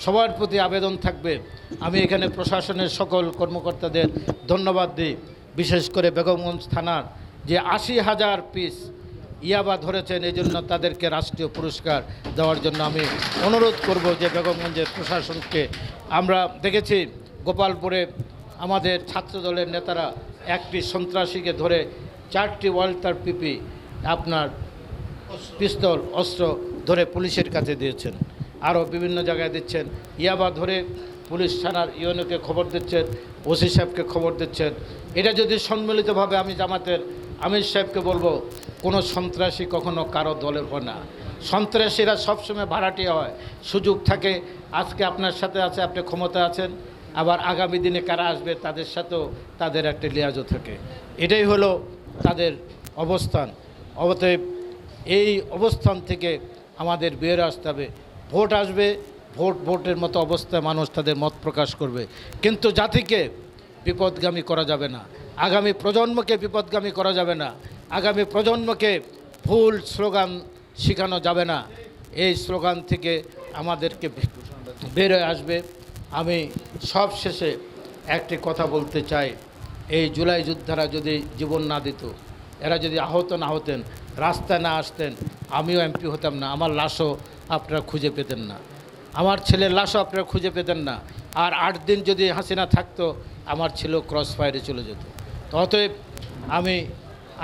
সবার প্রতি আবেদন থাকবে, আমি এখানে প্রশাসনের সকল কর্মকর্তাদের ধন্যবাদ দিই। বিশেষ করে বেগমগঞ্জ থানার যে ৮০,০০০ পিস ইয়াবা ধরেছেন, এই জন্য তাদেরকে রাষ্ট্রীয় পুরস্কার দেওয়ার জন্য আমি অনুরোধ করব যে বেগমগঞ্জের প্রশাসনকে। আমরা দেখেছি গোপালপুরে আমাদের ছাত্রদলের নেতারা একটি সন্ত্রাসীকে ধরে 4টি ওয়াল্টার পিপি আপনার পিস্তল অস্ত্র ধরে পুলিশের কাছে দিয়েছেন, আরও বিভিন্ন জায়গায় দিচ্ছেন। ইয়াবা ধরে পুলিশ থানার ইউএনওকে খবর দিচ্ছেন, ওসি সাহেবকে খবর দিচ্ছেন। এটা যদি সম্মিলিতভাবে, আমি জামাতের আমির সাহেবকে বলবো, কোনো সন্ত্রাসী কখনো কারো দলের হয় না। সন্ত্রাসীরা সবসময় ভাড়াটিয়া হয়, সুযোগ থাকে। আজকে আপনার সাথে আছে, আপনি ক্ষমতা আছেন, আবার আগামী দিনে কারা আসবে তাদের সাথেও তাদের একটা লিয়াজও থাকে। এটাই হলো তাদের অবস্থান। অতএব এই অবস্থান থেকে আমাদের বের আসতে হবে। ভোট আসবে, ভোটের মতো অবস্থায় মানুষ তাদের মত প্রকাশ করবে, কিন্তু জাতিকে বিপদগামী করা যাবে না, আগামী প্রজন্মকে বিপদগামী করা যাবে না, আগামী প্রজন্মকে ভুল স্লোগান শেখানো যাবে না। এই স্লোগান থেকে আমাদেরকে বের হয়ে আসবে। আমি সব শেষে একটি কথা বলতে চাই, এই জুলাই যোদ্ধারা যদি জীবন না দিত, এরা যদি আহত না হতেন, রাস্তায় না আসতেন, আমিও এমপি হতাম না, আমার লাশও আপনারা খুঁজে পেতেন না, আমার ছেলের লাশও আপনারা খুঁজে পেতেন না। আর 8 দিন যদি হাসিনা থাকতো, আমার ছেলেও ক্রস ফায়ারে চলে যেত। তো অতএব আমি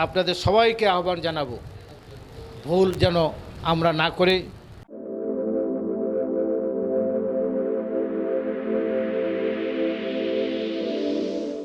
আপনাদের সবাইকে আহ্বান জানাবো, ভুল যেন আমরা না করি।